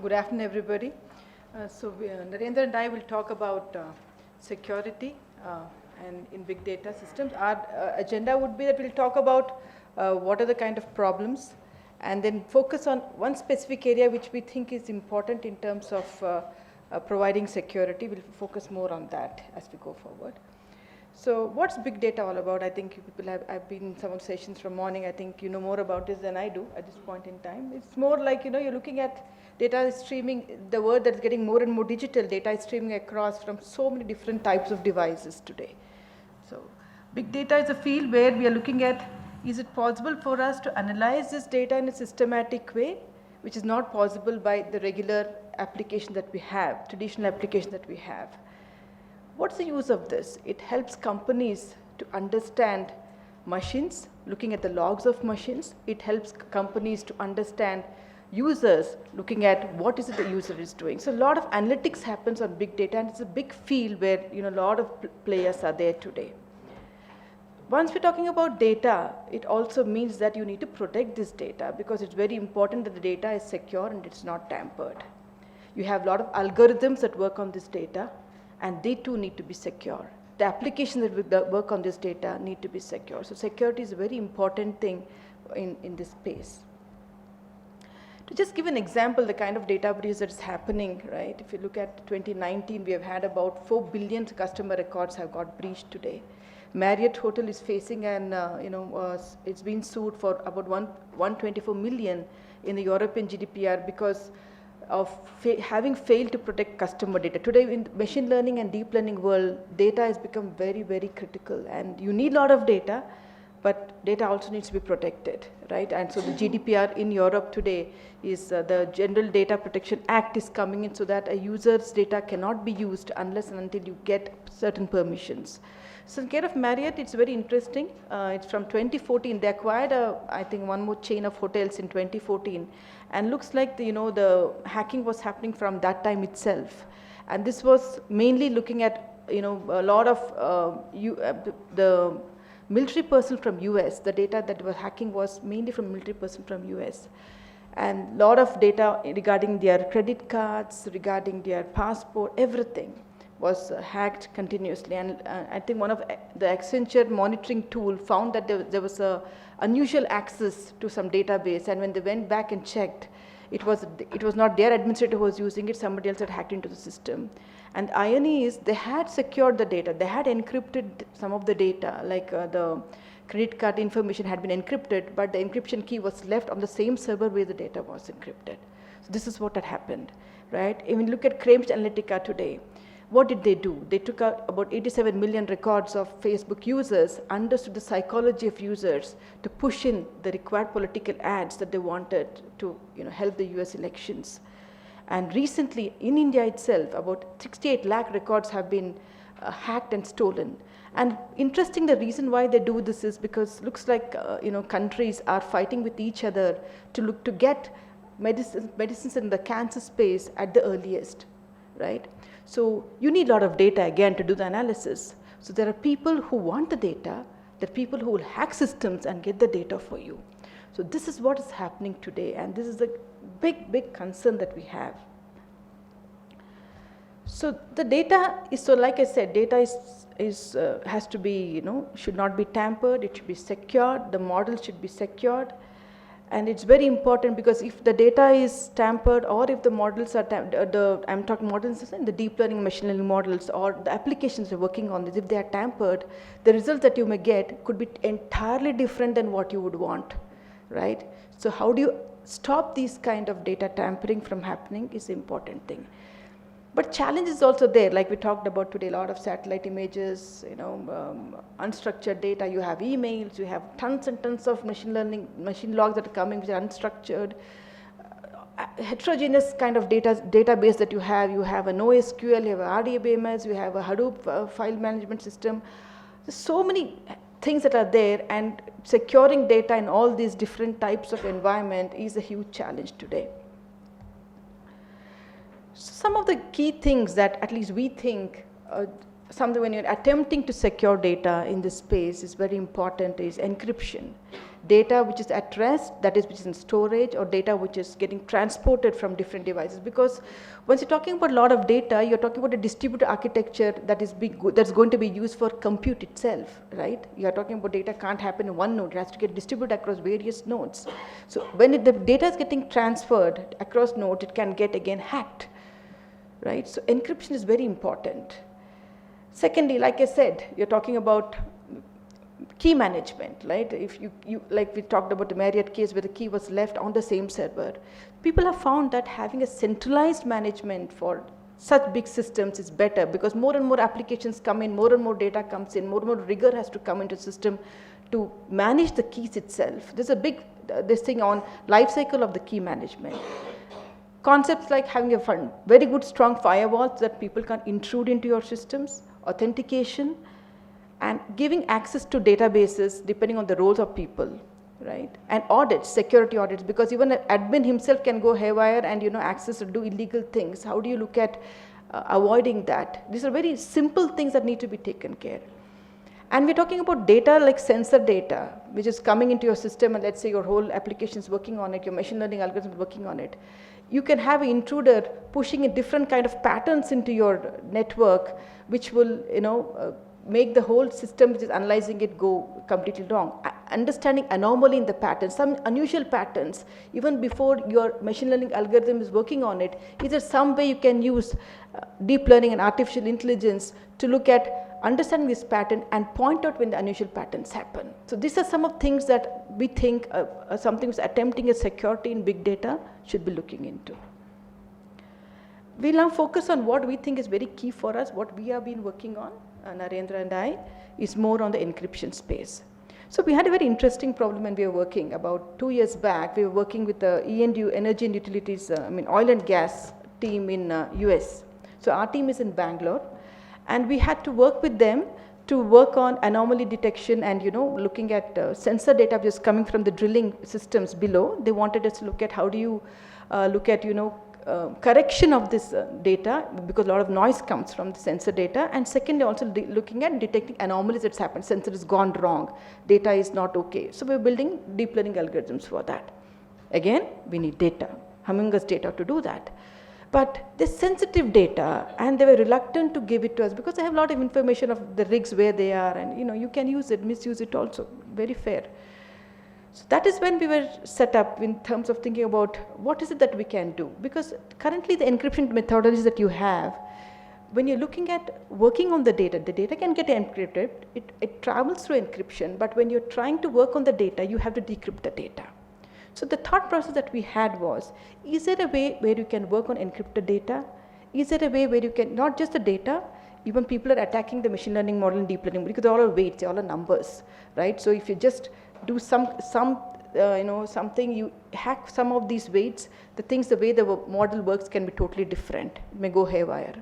good afternoon, everybody. Narendra and I will talk about security and in big data systems. Our agenda would be that we'll talk about what are the kind of problems, and then focus on one specific area which we think is important in terms of providing security. We'll focus more on that as we go forward. So what's big data all about? I think people I've been in some of the sessions from morning. I think you know more about this than I do at this point in time. It's more like, you're looking at data is streaming, the world that's getting more and more digital. Data is streaming across from so many different types of devices today. So big data is a field where we are looking at, is it possible for us to analyze this data in a systematic way, which is not possible by the regular application that we have, traditional application that we have. What's the use of this? It helps companies to understand machines, looking at the logs of machines. It helps companies to understand users, looking at what is it the user is doing. So a lot of analytics happens on big data, and it's a big field where a lot of players are there today. Once we're talking about data, it also means that you need to protect this data, because it's very important that the data is secure and it's not tampered. You have a lot of algorithms that work on this data, and they too need to be secure. The applications that work on this data need to be secure. So security is a very important thing in this space. To just give an example, the kind of data breach that is happening, right? If you look at 2019, we have had about 4 billion customer records have got breached today. Marriott Hotel is facing it's been sued for about 124 million in the European GDPR because of having failed to protect customer data. Today in the machine learning and deep learning world, data has become very, very critical, and you need a lot of data, but data also needs to be protected, right? And so the GDPR in Europe today is the General Data Protection Act is coming in, so that a user's data cannot be used unless and until you get certain permissions. So in case of Marriott, it's very interesting. It's from 2014. They acquired, I think, one more chain of hotels in 2014, and looks like the hacking was happening from that time itself. And this was mainly looking at a lot of the military personnel from US. The data that was hacking was mainly from military personnel from US, and a lot of data regarding their credit cards, regarding their passport, everything was hacked continuously. And I think one of the Accenture monitoring tool found that there was a unusual access to some database, and when they went back and checked, it was not their administrator who was using it, somebody else had hacked into the system. And the irony is they had secured the data, they had encrypted some of the data, like the credit card information had been encrypted, but the encryption key was left on the same server where the data was encrypted. So this is what had happened, right? If you look at Cambridge Analytica today, what did they do? They took out about 87 million records of Facebook users, understood the psychology of users to push in the required political ads that they wanted to help the US elections. And recently in India itself, about 68 lakh records have been hacked and stolen. And interesting, the reason why they do this is because it looks like countries are fighting with each other to get medicines in the cancer space at the earliest, right? So you need a lot of data again to do the analysis. So there are people who want the data, there are people who will hack systems and get the data for you. So this is what is happening today, and this is a big, big concern that we have. So the data is, so like I said, data has to be, should not be tampered, it should be secured, the model should be secured. And it's very important, because if the data is tampered, or if the models are I'm talking models, the deep learning, machine learning models, or the applications you're working on this, if they are tampered, the results that you may get could be entirely different than what you would want, right? So how do you stop these kind of data tampering from happening is the important thing. But challenge is also there, like we talked about today, a lot of satellite images, unstructured data, you have emails, you have tons and tons of machine logs that are coming which are unstructured, heterogeneous kind of database that you have a NoSQL, you have a RDBMS, you have a Hadoop file management system. There's so many things that are there, and securing data in all these different types of environment is a huge challenge today. Some of the key things that at least we think something when you're attempting to secure data in this space is very important is encryption. Data which is at rest, that is which is in storage, or data which is getting transported from different devices. Because once you're talking about a lot of data, you're talking about a distributed architecture that's going to be used for compute itself, right? You're talking about data can't happen in one node, it has to get distributed across various nodes. So when the data is getting transferred across nodes, it can get again hacked, right? So encryption is very important. Secondly, like I said, you're talking about key management, right? If you like we talked about the Marriott case where the key was left on the same server. People have found that having a centralized management for such big systems is better, because more and more applications come in, more and more data comes in, more and more rigor has to come into the system to manage the keys itself. There's a big this thing on life cycle of the key management. Concepts like having a very good strong firewall so that people can't intrude into your systems, authentication, and giving access to databases depending on the roles of people, right? And audits, security audits, because even an admin himself can go haywire and access to do illegal things. How do you look at avoiding that? These are very simple things that need to be taken care. And we're talking about data like sensor data, which is coming into your system, and let's say your whole application is working on it, your machine learning algorithm is working on it. You can have an intruder pushing in different kind of patterns into your network, which will, make the whole system which is analyzing it go completely wrong. Understanding anomaly in the patterns, some unusual patterns, even before your machine learning algorithm is working on it, is there some way you can use deep learning and artificial intelligence to look at understanding this pattern and point out when the unusual patterns happen. So these are some of things that we think something who's attempting a security in big data should be looking into. We'll now focus on what we think is very key for us, what we have been working on, Narendra and I, is more on the encryption space. So we had a very interesting problem when we were working about 2 years back. We were working with the E&U, Energy and Utilities, oil and gas team in US. So our team is in Bangalore, and we had to work with them to work on anomaly detection and looking at sensor data which is coming from the drilling systems below. They wanted us to look at how do you look at correction of this data, because a lot of noise comes from the sensor data, and secondly also looking at detecting anomalies that's happened. Sensor has gone wrong, data is not okay. So we're building deep learning algorithms for that. Again, we need data, Humminger's data to do that. But this sensitive data, and they were reluctant to give it to us because they have a lot of information of the rigs where they are, and you can use it, misuse it also, very fair. So that is when we were set up in terms of thinking about what is it that we can do, because currently the encryption methodologies that you have, when you're looking at working on the data can get encrypted, it travels through encryption, but when you're trying to work on the data, you have to decrypt the data. So the thought process that we had was, is there a way where you can work on encrypted data? Is there a way where you can, not just the data, even people are attacking the machine learning model and deep learning, because they all are weights, they all are numbers, right? So if you just do something, you hack some of these weights, the way the model works can be totally different. It may go haywire.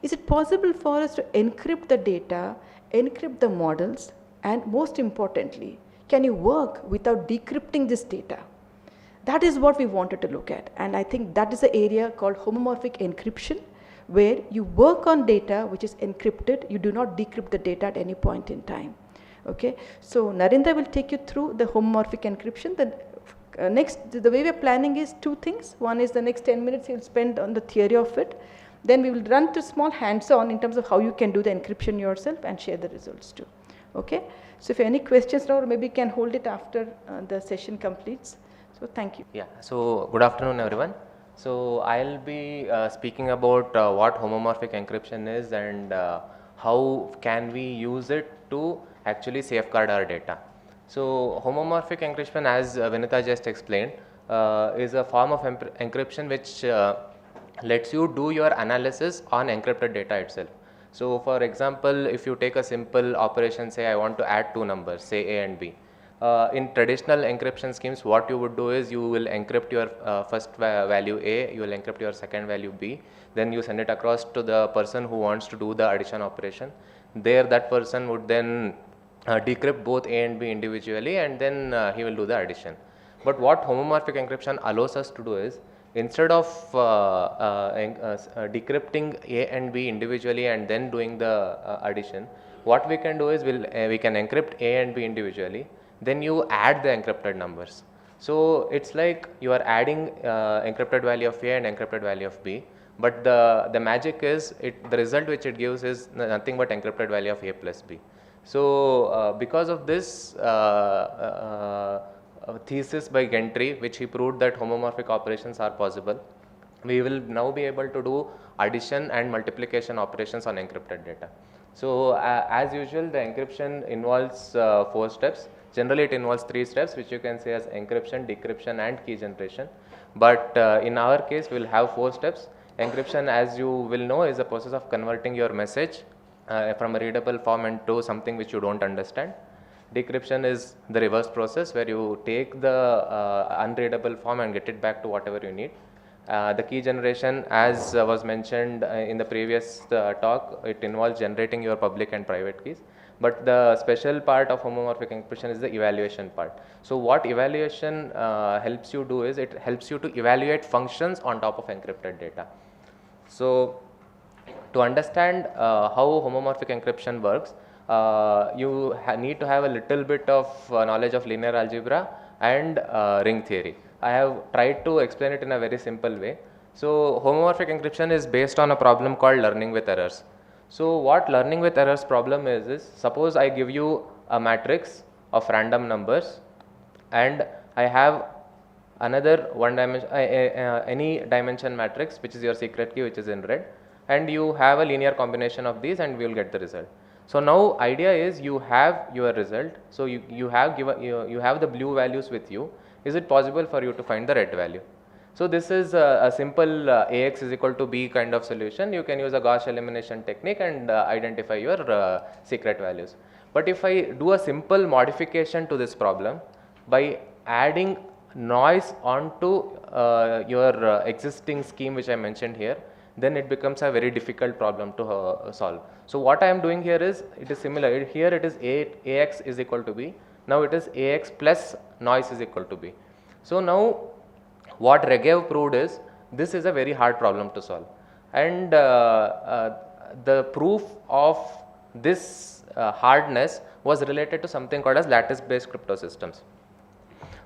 Is it possible for us to encrypt the data, encrypt the models, and most importantly, can you work without decrypting this data? That is what we wanted to look at, and I think that is the area called homomorphic encryption, where you work on data which is encrypted, you do not decrypt the data at any point in time. Okay, so Narendra will take you through the homomorphic encryption. The way we are planning is two things. One is the next 10 minutes he will spend on the theory of it. Then we will run through small hands-on in terms of how you can do the encryption yourself and share the results too. Okay, so if you have any questions now, maybe you can hold it after the session completes. So thank you. Yeah, so good afternoon everyone. So I'll be speaking about what homomorphic encryption is and how can we use it to actually safeguard our data. So homomorphic encryption, as Vinita just explained, is a form of encryption which lets you do your analysis on encrypted data itself. So for example, if you take a simple operation, say I want to add two numbers, say A and B. In traditional encryption schemes, what you would do is you will encrypt your first value A, you will encrypt your second value B, then you send it across to the person who wants to do the addition operation. There that person would then decrypt both A and B individually, and then he will do the addition. But what homomorphic encryption allows us to do is, instead of decrypting A and B individually and then doing the addition, what we can do is we can encrypt A and B individually, then you add the encrypted numbers. So it's like you are adding encrypted value of A and encrypted value of B, but the magic is the result which it gives is nothing but encrypted value of A plus B. So because of this thesis by Gentry, which he proved that homomorphic operations are possible, we will now be able to do addition and multiplication operations on encrypted data. So as usual, the encryption involves 4 steps. Generally it involves 3 steps, which you can say as encryption, decryption and key generation. But in our case we will have 4 steps. Encryption, as you will know, is a process of converting your message from a readable form into something which you don't understand. Decryption is the reverse process, where you take the unreadable form and get it back to whatever you need. The key generation, as was mentioned in the previous talk, it involves generating your public and private keys. But the special part of homomorphic encryption is the evaluation part. So what evaluation helps you do is, it helps you to evaluate functions on top of encrypted data. So to understand how homomorphic encryption works, you need to have a little bit of knowledge of linear algebra and ring theory. I have tried to explain it in a very simple way. So homomorphic encryption is based on a problem called learning with errors. So what learning with errors problem is suppose I give you a matrix of random numbers and I have another one dimension, any dimension matrix, which is your secret key, which is in red, and you have a linear combination of these and we will get the result. So now idea is, you have your result, so you have the blue values with you. Is it possible for you to find the red value? So this is a simple Ax is equal to B kind of solution. You can use a Gauss elimination technique and identify your secret values. But if I do a simple modification to this problem by adding noise onto your existing scheme which I mentioned here, then it becomes a very difficult problem to solve. So what I am doing here is, it is similar. Here it is Ax is equal to B. Now it is Ax plus noise is equal to B. So now what Regev proved is, this is a very hard problem to solve. And the proof of this hardness was related to something called as lattice based crypto systems.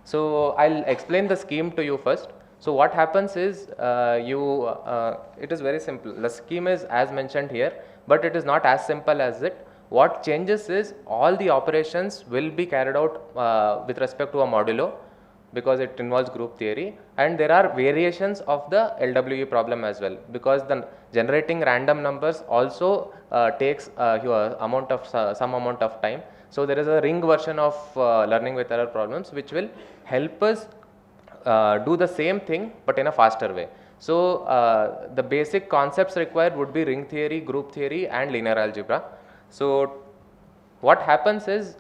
So I'll explain the scheme to you first. So what happens is, it is very simple. The scheme is as mentioned here, but it is not as simple as it. What changes is, all the operations will be carried out with respect to a modulo, because it involves group theory, and there are variations of the LWE problem as well, because the generating random numbers also takes some amount of time. So there is a ring version of learning with error problems which will help us do the same thing but in a faster way. So the basic concepts required would be ring theory, group theory and linear algebra. So what happens is,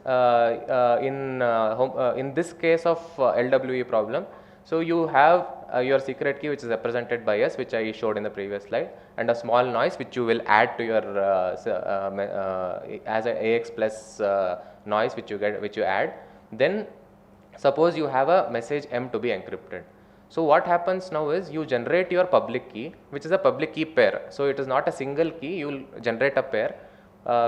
in this case of LWE problem, so you have your secret key which is represented by S, which I showed in the previous slide, and a small noise which you will add to your as a AX plus noise which you add. Then suppose you have a message M to be encrypted. So what happens now is, you generate your public key, which is a public key pair. So it is not a single key, you will generate a pair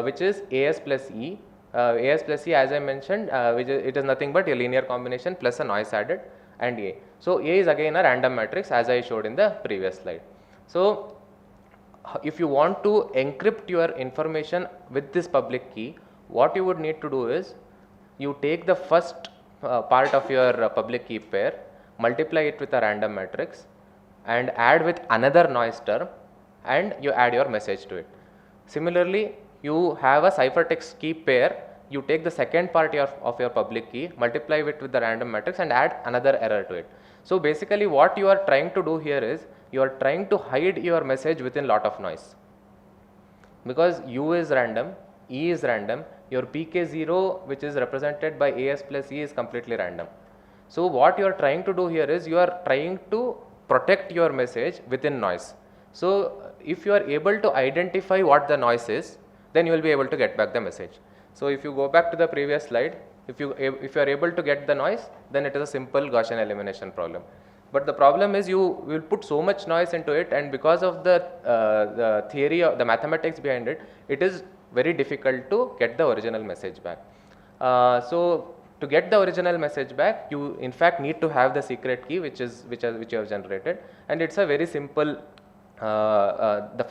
which is AS plus E. AS plus E, as I mentioned, it is nothing but a linear combination plus a noise added, and A. So A is again a random matrix, as I showed in the previous slide. So if you want to encrypt your information with this public key, what you would need to do is, you take the first part of your public key pair, multiply it with a random matrix and add with another noise term, and you add your message to it. Similarly, you have a ciphertext key pair, you take the second part of your public key, multiply it with the random matrix and add another error to it. So basically what you are trying to do here is, you are trying to hide your message within lot of noise, because U is random, E is random, your PK0 which is represented by AS plus E is completely random. So what you are trying to do here is, you are trying to protect your message within noise. So if you are able to identify what the noise is, then you will be able to get back the message. So if you go back to the previous slide, If you are able to get the noise, then it is a simple Gaussian elimination problem. But the problem is you will put so much noise into it, and because of the theory of the mathematics behind it, it is very difficult to get the original message back. So to get the original message back, you in fact need to have the secret key which you have generated, and it's a very simple.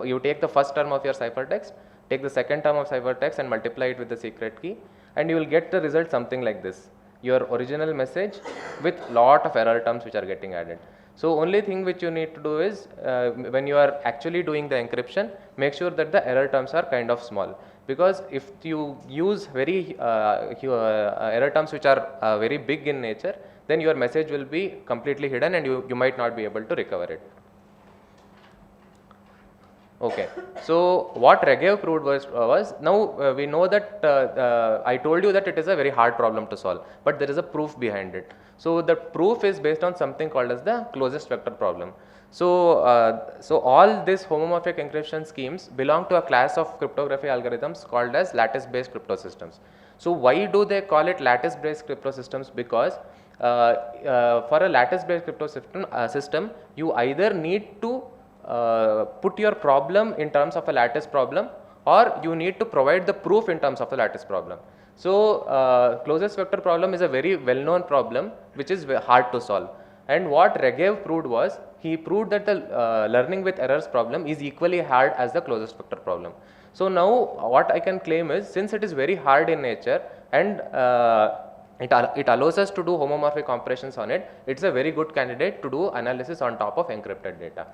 You take the first term of your ciphertext, take the second term of ciphertext and multiply it with the secret key, and you will get the result something like this: your original message with lot of error terms which are getting added. So only thing which you need to do is when you are actually doing the encryption, make sure that the error terms are kind of small, because if you use very error terms which are very big in nature, then your message will be completely hidden and you might not be able to recover it. Okay, so what Regev proved was now we know that I told you that it is a very hard problem to solve, but there is a proof behind it. So the proof is based on something called as the closest vector problem. So, so all these homomorphic encryption schemes belong to a class of cryptography algorithms called as lattice-based crypto systems. So why do they call it lattice-based crypto systems? Because for a lattice-based crypto system, you either need to put your problem in terms of a lattice problem, or you need to provide the proof in terms of the lattice problem. So closest vector problem is a very well-known problem which is hard to solve. And what Regev proved was, he proved that the learning with errors problem is equally hard as the closest vector problem. So now what I can claim is, since it is very hard in nature and it allows us to do homomorphic operations on it, it's a very good candidate to do analysis on top of encrypted data.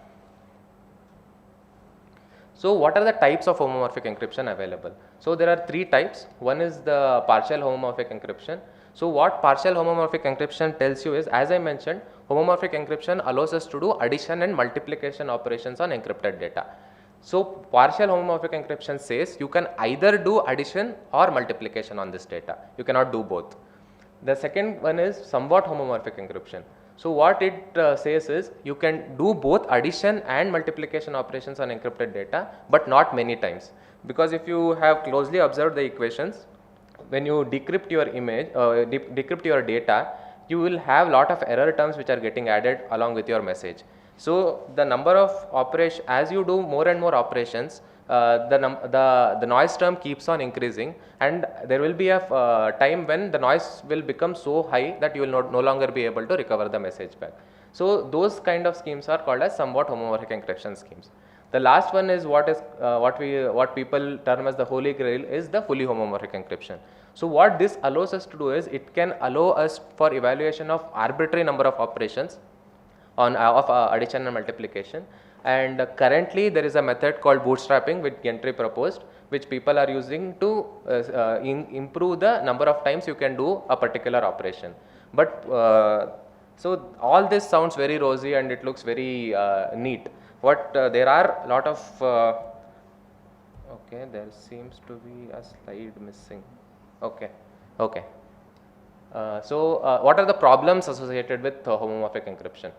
So what are the types of homomorphic encryption available? So there are three types. One is the partial homomorphic encryption. So what partial homomorphic encryption tells you is, as I mentioned, homomorphic encryption allows us to do addition and multiplication operations on encrypted data. So partial homomorphic encryption says you can either do addition or multiplication on this data. You cannot do both. The second one is somewhat homomorphic encryption. So what it says is, you can do both addition and multiplication operations on encrypted data, but not many times. Because if you have closely observed the equations, when you decrypt your image, decrypt your data, you will have lot of error terms which are getting added along with your message. So the number of operations, as you do more and more operations, the noise term keeps on increasing, and there will be a time when the noise will become so high that you will no longer be able to recover the message back. So those kind of schemes are called as somewhat homomorphic encryption schemes. The last one is what people term as the holy grail, is the fully homomorphic encryption. So what this allows us to do is, it can allow us for evaluation of arbitrary number of operations on addition and multiplication. And currently there is a method called bootstrapping which Gentry proposed, which people are using to improve the number of times you can do a particular operation. But so all this sounds very rosy and it looks very neat. What there are a lot of okay, there seems to be a slide missing. Okay. So what are the problems associated with homomorphic encryption?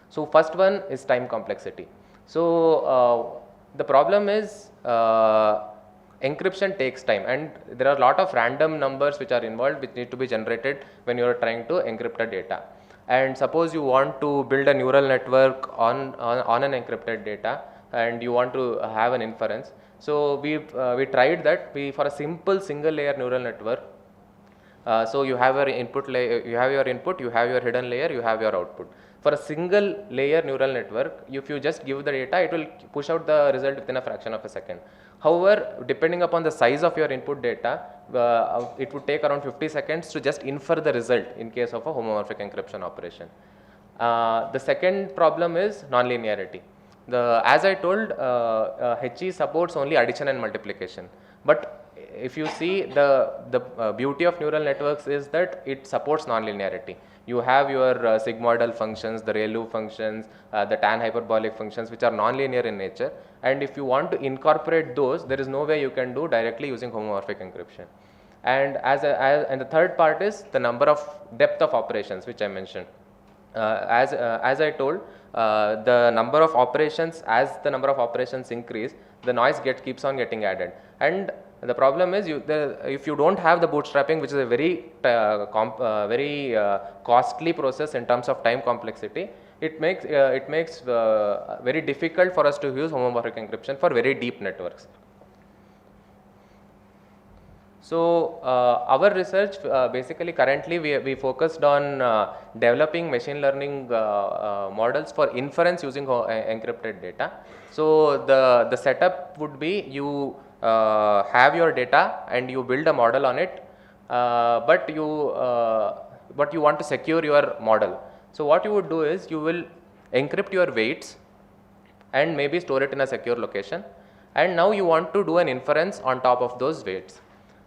So first one is time complexity. So the problem is encryption takes time, and there are a lot of random numbers which are involved which need to be generated when you are trying to encrypt a data. And suppose you want to build a neural network on an encrypted data, and you want to have an inference. So we tried that. For a simple single layer neural network, so you have your input layer, you have your input, you have your hidden layer, you have your output. For a single layer neural network, if you just give the data, it will push out the result within a fraction of a second. However, depending upon the size of your input data, it would take around 50 seconds to just infer the result in case of a homomorphic encryption operation. The second problem is nonlinearity. As I told, HE supports only addition and multiplication. But if you see, the beauty of neural networks is that it supports nonlinearity. You have your sigmoidal functions, the ReLU functions, the tan hyperbolic functions, which are nonlinear in nature. And if you want to incorporate those, there is no way you can do directly using homomorphic encryption. And and the third part is the number of depth of operations, which I mentioned. As I told, the number of operations, as the number of operations increase, the noise keeps on getting added. And The problem is if you don't have the bootstrapping, which is a very costly process in terms of time complexity, it makes very difficult for us to use homomorphic encryption for very deep networks. So our research basically currently we focused on developing machine learning models for inference using encrypted data. So the setup would be you have your data and you build a model on it, but you want to secure your model. So what you would do is you will encrypt your weights and maybe store it in a secure location, and now you want to do an inference on top of those weights.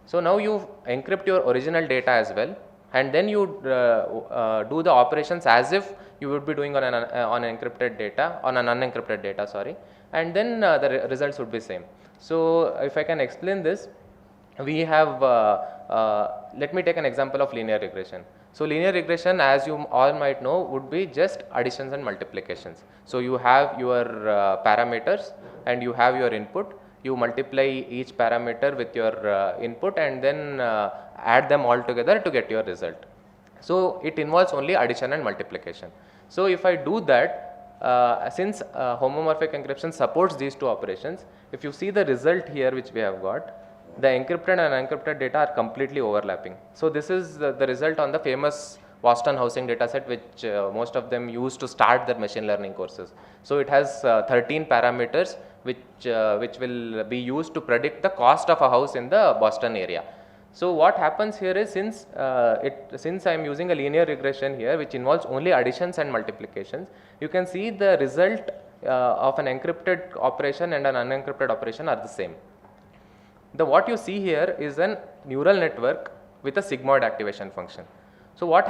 So now you encrypt your original data as well, and then you do the operations as if you would be doing on an unencrypted data, sorry, and then the results would be same. So if I can explain this, we have let me take an example of linear regression. So linear regression, as you all might know, would be just additions and multiplications. So you have your parameters and you have your input. You multiply each parameter with your input and then add them all together to get your result. So it involves only addition and multiplication. So if I do that, since homomorphic encryption supports these two operations, if you see the result here which we have got, the encrypted and unencrypted data are completely overlapping. So this is the result on the famous Boston housing dataset, which most of them use to start their machine learning courses. So it has 13 parameters which will be used to predict the cost of a house in the Boston area. So what happens here is, since I am using a linear regression here which involves only additions and multiplications, you can see the result of an encrypted operation and an unencrypted operation are the same. What you see here is a neural network with a sigmoid activation function. So what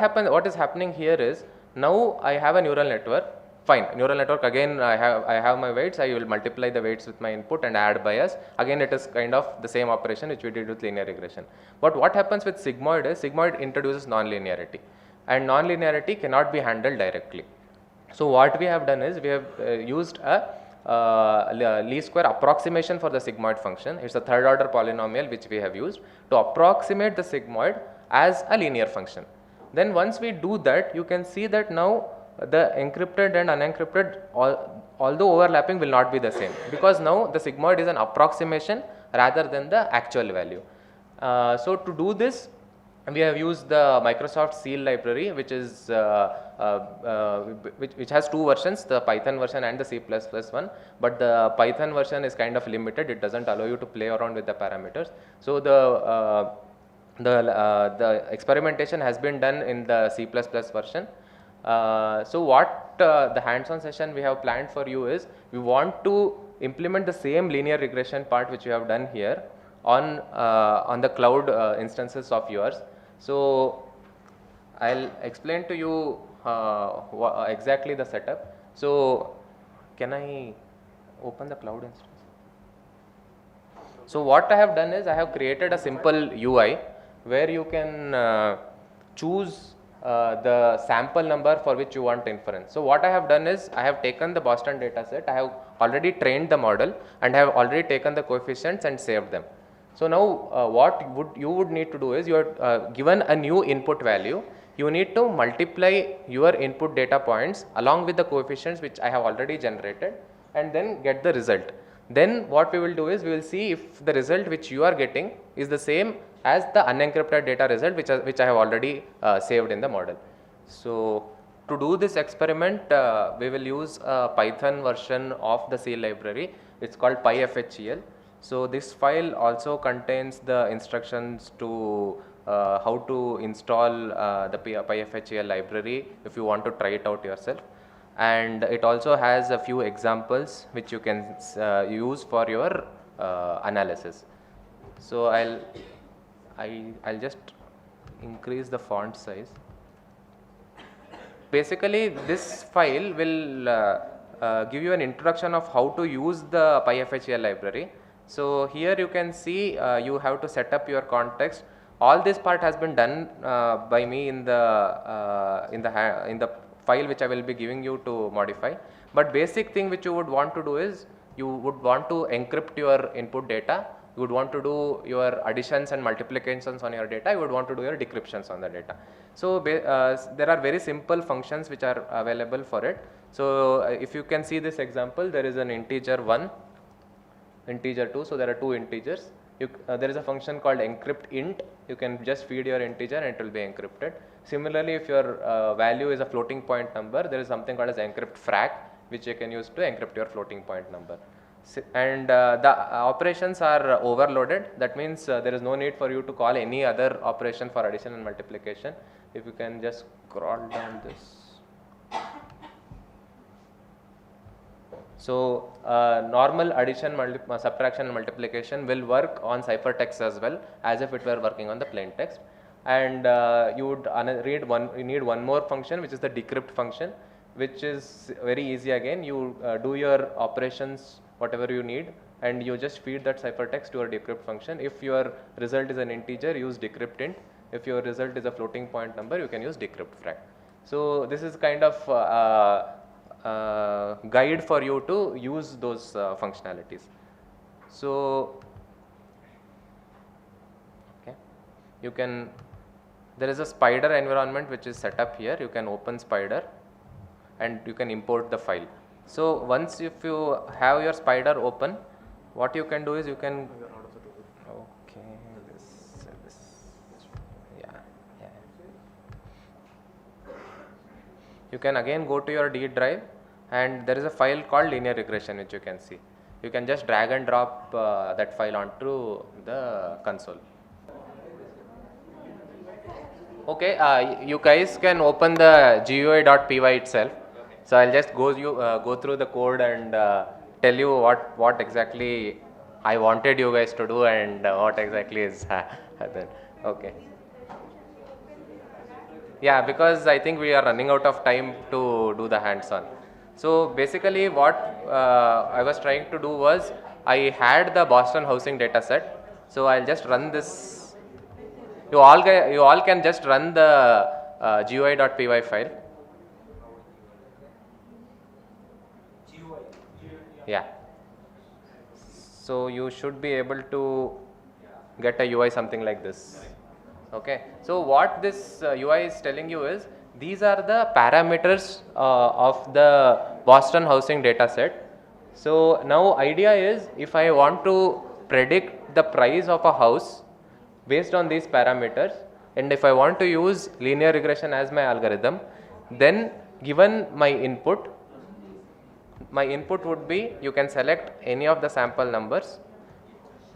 is happening here is, now I have a neural network. Fine, neural network, again I have my weights, I will multiply the weights with my input and add bias. Again it is kind of the same operation which we did with linear regression. But what happens with sigmoid is, sigmoid introduces non-linearity, and non-linearity cannot be handled directly. So what we have done is, we have used a least square approximation for the sigmoid function. It's a third order polynomial which we have used to approximate the sigmoid as a linear function. Then once we do that, you can see that now the encrypted and unencrypted, although overlapping, will not be the same, because now the sigmoid is an approximation rather than the actual value. So to do this, we have used the Microsoft Seal library, which is which has two versions, the Python version and the C++ one. But the Python version is kind of limited; it doesn't allow you to play around with the parameters. So the experimentation has been done in the C++ version. So what the hands-on session we have planned for you is, we want to implement the same linear regression part which you have done here on the cloud instances of yours. So I'll explain to you exactly the setup. So can I open the cloud instance? So what I have done is, I have created a simple UI where you can choose the sample number for which you want inference. So what I have done is, I have taken the Boston dataset, I have already trained the model and have already taken the coefficients and saved them. So now what you would need to do is, you are given a new input value, you need to multiply your input data points along with the coefficients which I have already generated, and then get the result. Then what we will do is, we will see if the result which you are getting is the same as the unencrypted data result which I have already saved in the model. So to do this experiment, we will use a Python version of the Seal library. It's called PyFHEL. So this file also contains the instructions to how to install the PyFHEL library if you want to try it out yourself. And it also has a few examples which you can use for your analysis. So I'll just increase the font size. Basically, this file will give you an introduction of how to use the PyFHEL library. So here you can see you have to set up your context. All this part has been done by me in the file which I will be giving you to modify. But basic thing which you would want to do is, you would want to encrypt your input data you would want to do your additions and multiplications on your data, you would want to do your decryptions on the data. So there are very simple functions which are available for it. So if you can see this example, there is an integer 1, integer 2, so there are two integers. There is a function called encrypt int. You can just feed your integer and it will be encrypted. Similarly, if your value is a floating point number, there is something called as encrypt frac, which you can use to encrypt your floating point number. And the operations are overloaded. That means there is no need for you to call any other operation for addition and multiplication. If you can just scroll down this. So normal addition, subtraction and multiplication will work on ciphertext as well as if it were working on the plain text. And you would need one more function, which is the decrypt function, which is very easy again. You do your operations whatever you need and you just feed that ciphertext to your decrypt function. If your result is an integer, use decrypt int. If your result is a floating point number, you can use decrypt frac. So this is kind of guide for you to use those functionalities. So okay, you can, there is a Spyder environment which is set up here. You can open Spyder and you can import the file. So once if you have your Spyder open, what you can do is you can, okay, you can again go to your D drive and there is a file called linear regression which you can see. You can just drag and drop that file onto the console. Okay, you guys can open the GUI.py itself. So I'll just go through the code and tell you what exactly I wanted you guys to do and what exactly is happened. Okay. Yeah, because I think we are running out of time to do the hands-on. So basically what I was trying to do was, I had the Boston housing data set. So I'll just run this. You all can just run the GUI.py file. Yeah. So you should be able to get a UI something like this. Okay. So what this UI is telling you is, these are the parameters of the Boston housing data set. So now idea is, if I want to predict the price of a house based on these parameters, and if I want to use linear regression as my algorithm, then given my input would be, you can select any of the sample numbers.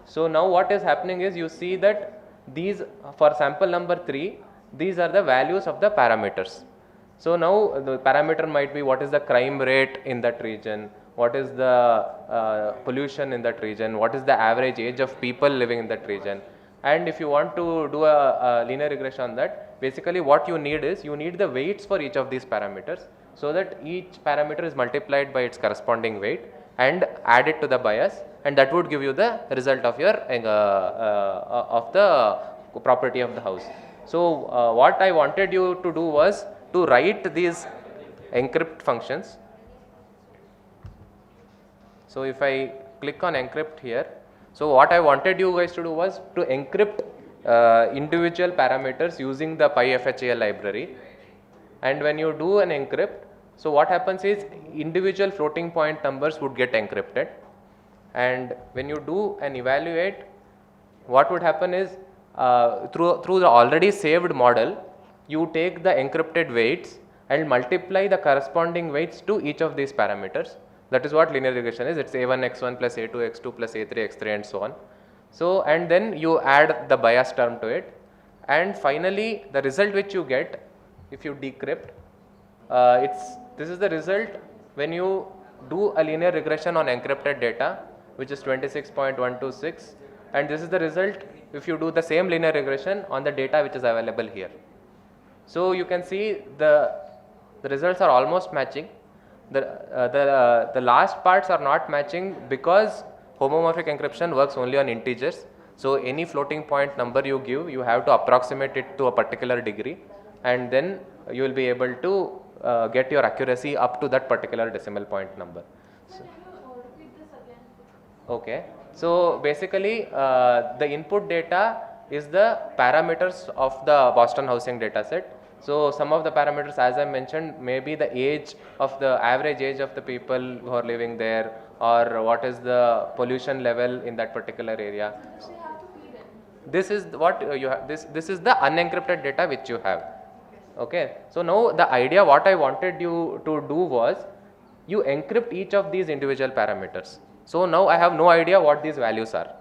So now what is happening is, you see that these, for sample number 3, these are the values of the parameters. So now the parameter might be what is the crime rate in that region, what is the pollution in that region, what is the average age of people living in that region. And if you want to do a linear regression on that, basically what you need is, you need the weights for each of these parameters, so that each parameter is multiplied by its corresponding weight and add it to the bias, and that would give you the result of your of the property of the house. So what I wanted you to do was to write these encrypt functions. So if I click on encrypt here, so what I wanted you guys to do was to encrypt individual parameters using the PyFHAL library. And when you do an encrypt, so what happens is, individual floating point numbers would get encrypted. And when you do an evaluate, what would happen is, through the already saved model, you take the encrypted weights and multiply the corresponding weights to each of these parameters. That is what linear regression is. It's a1 x1 plus a2 x2 plus a3 x3 and so on. So, and then you add the bias term to it, and finally the result which you get, if you decrypt, this is the result when you do a linear regression on encrypted data, which is 26.126, and this is the result if you do the same linear regression on the data which is available here. So you can see the results are almost matching. The last parts are not matching because homomorphic encryption works only on integers. So any floating point number you give, you have to approximate it to a particular degree, and then you will be able to get your accuracy up to that particular decimal point number. So, Okay, so basically the input data is the parameters of the Boston housing data set. So some of the parameters, as I mentioned, maybe the age of the average age of the people who are living there, or what is the pollution level in that particular area. This is what you have. This is the unencrypted data which you have. Okay, so now the idea what I wanted you to do was you encrypt each of these individual parameters. So now I have no idea what these values are.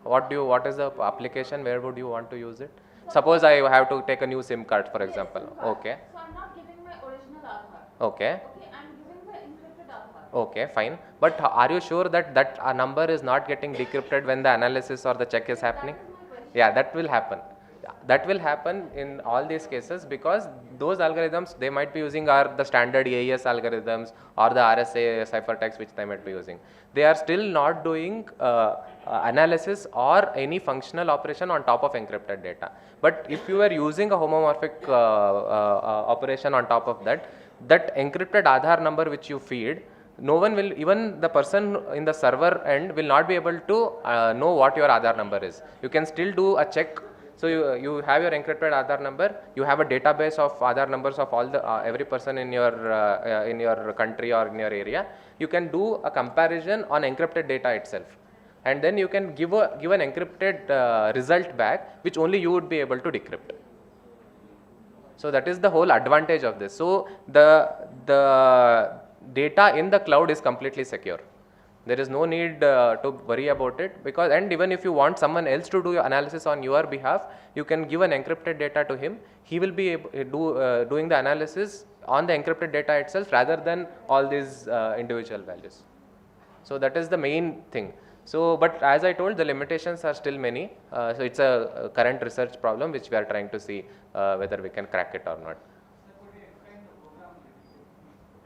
What is the application, where would you want to use it? Suppose I have to take a new SIM card, for example. Okay. So I'm not giving my original Aadhaar. Okay. Okay, I'm giving the encrypted Aadhaar. Okay, fine. But are you sure that that number is not getting decrypted when the analysis or the check is happening? That is my question. Yeah, that will happen. That will happen in all these cases, because those algorithms they might be using are the standard AES algorithms or the RSA ciphertext which they might be using. They are still not doing analysis or any functional operation on top of encrypted data. But if you are using a homomorphic operation on top of that, that encrypted Aadhaar number which you feed, no one will, even the person in the server end will not be able to know what your Aadhaar number is. You can still do a check. So you have your encrypted Aadhaar number, you have a database of Aadhaar numbers of all the every person in your country or in your area. You can do a comparison on encrypted data itself, and then you can give an encrypted result back, which only you would be able to decrypt. So that is the whole advantage of this. So the data in the cloud is completely secure. There is no need to worry about it, because, and even if you want someone else to do your analysis on your behalf, you can give an encrypted data to him. He will be doing the analysis on the encrypted data itself rather than all these individual values. So that is the main thing. So, but as I told, the limitations are still many. So it's a current research problem which we are trying to see whether we can crack it or not.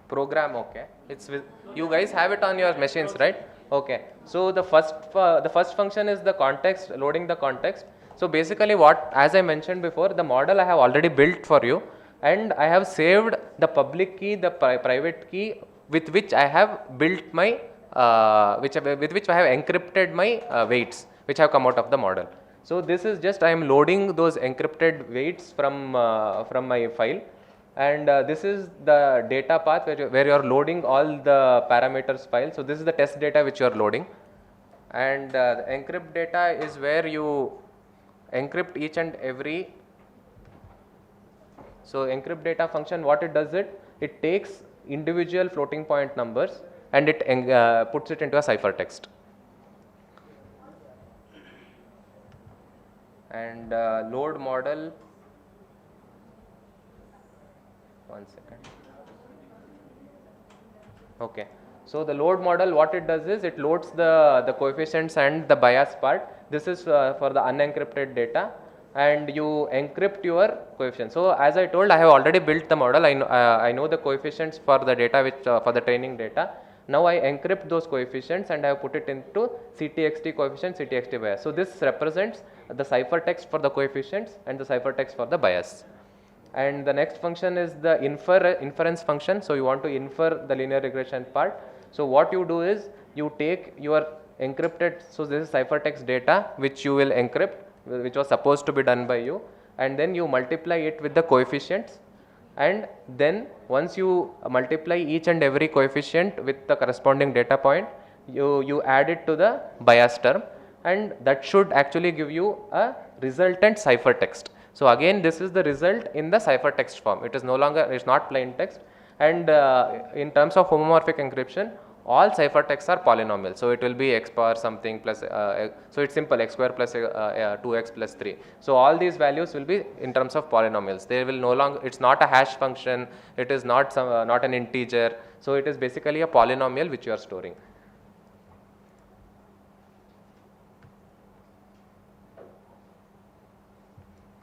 Program, okay. It's with you guys have it on your machines, right? Okay. So the first function is the context, loading the context. So basically, what, as I mentioned before, the model I have already built for you, and I have saved the public key, the private key with which I have built my with which I have encrypted my weights which have come out of the model. So this is just I am loading those encrypted weights from my file. And this is the data path where you are loading all the parameters file. So this is the test data which you are loading, and the encrypt data is where you encrypt each and every. So encrypt data function, what it does, it takes individual floating point numbers and it puts it into a ciphertext. And load model. One second. Okay. So the load model, what it does is it loads the coefficients and the bias part. This is for the unencrypted data, and you encrypt your coefficients. So as I told, I have already built the model. I know the coefficients for the data which for the training data. Now I encrypt those coefficients and I have put it into CTXT coefficient, CTXT bias. So this represents the ciphertext for the coefficients and the ciphertext for the bias. And the next function is the inference function. So you want to infer the linear regression part. So what you do is you take your encrypted, so this is ciphertext data which you will encrypt, which was supposed to be done by you, and then you multiply it with the coefficients, and then once you multiply each and every coefficient with the corresponding data point, you add it to the bias term, and that should actually give you a resultant ciphertext. So again, this is the result in the ciphertext form. It is no longer, it's not plain text. And in terms of homomorphic encryption, all ciphertexts are polynomial. So it will be x power something plus, so it's simple, x square plus 2x plus 3. So all these values will be in terms of polynomials. They will no longer, it's not a hash function, it is not not an integer. So it is basically a polynomial which you are storing.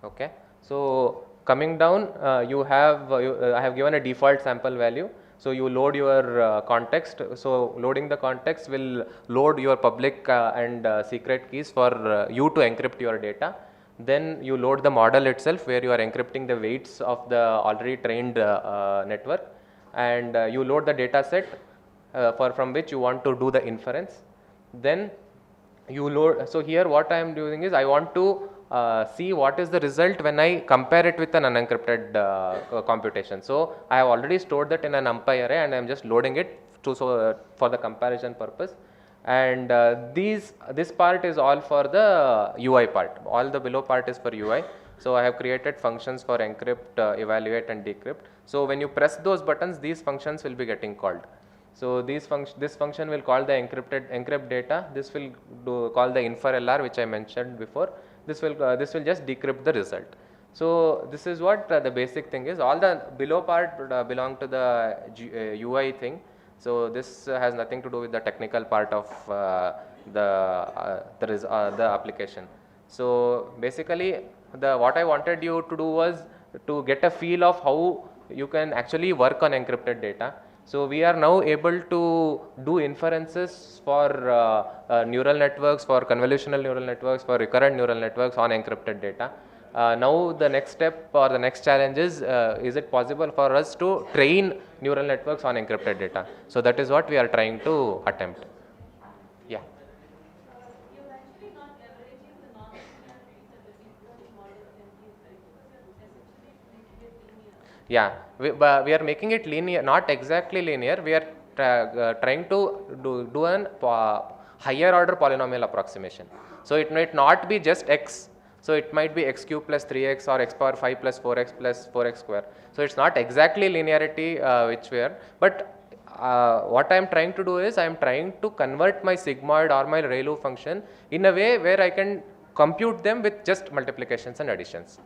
Okay. So coming down, you have I have given a default sample value. So you load your context. So loading the context will load your public and secret keys for you to encrypt your data. Then you load the model itself where you are encrypting the weights of the already trained network, and you load the data set, from which you want to do the inference. Then you load. So here what I am doing is I want to see what is the result when I compare it with an unencrypted computation. So I have already stored that in an NumPy array, and I am just loading it to for the comparison purpose. And this part is all for the UI part. All the below part is for UI. So I have created functions for encrypt, evaluate, and decrypt. So when you press those buttons, these functions will be getting called. So this function will call the encrypt data. This will call the infer-LR, which I mentioned before. This will just decrypt the result. So this is what the basic thing is. All the below part belong to the UI thing. So this has nothing to do with the technical part of the application. So basically, what I wanted you to do was to get a feel of how you can actually work on encrypted data. So we are now able to do inferences for neural networks, for convolutional neural networks, for recurrent neural networks on encrypted data. Now the next step or the next challenge is it possible for us to train neural networks on encrypted data? So that is what we are trying to attempt. Yeah. You're actually not leveraging the non-linearities that the deep learning model can give, right? Because you're essentially making it linear. Yeah, we are making it linear, not exactly linear. We are trying to do an higher order polynomial approximation. So it might not be just x. So it might be x cube plus 3x or x power 5 plus 4x square. So it's not exactly linearity which we are, but what I am trying to do is I am trying to convert my sigmoid or my ReLU function in a way where I can compute them with just multiplications and additions.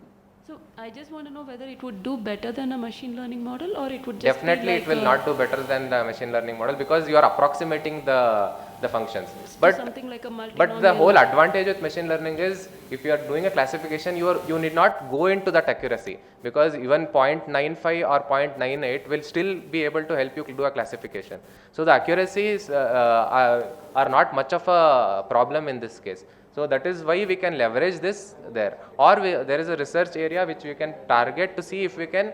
So I just want to know whether it would do better than a machine learning model, or it would just Definitely be like it will not do better than the machine learning model, because you are approximating the functions. but something like a multinomial. But the whole advantage with machine learning is if you are doing a classification, you need not go into that accuracy, because even 0.95 or 0.98 will still be able to help you do a classification. So the accuracies are not much of a problem in this case. So that is why we can leverage this there. Or there is a research area which we can target to see if we can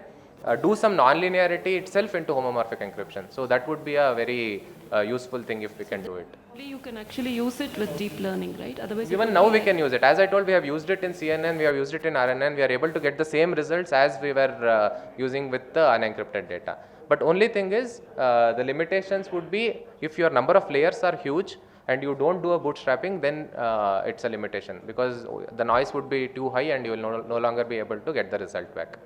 do some non-linearity itself into homomorphic encryption. So that would be a very useful thing if we can do it. Only you can actually use it with deep learning, right? Otherwise, it Even would now be we can use it. As I told, we have used it in CNN, we have used it in RNN, we are able to get the same results as we were using with the unencrypted data. But only thing is, the limitations would be if your number of layers are huge and you don't do a bootstrapping, then it's a limitation, because the noise would be too high and you will no longer be able to get the result back.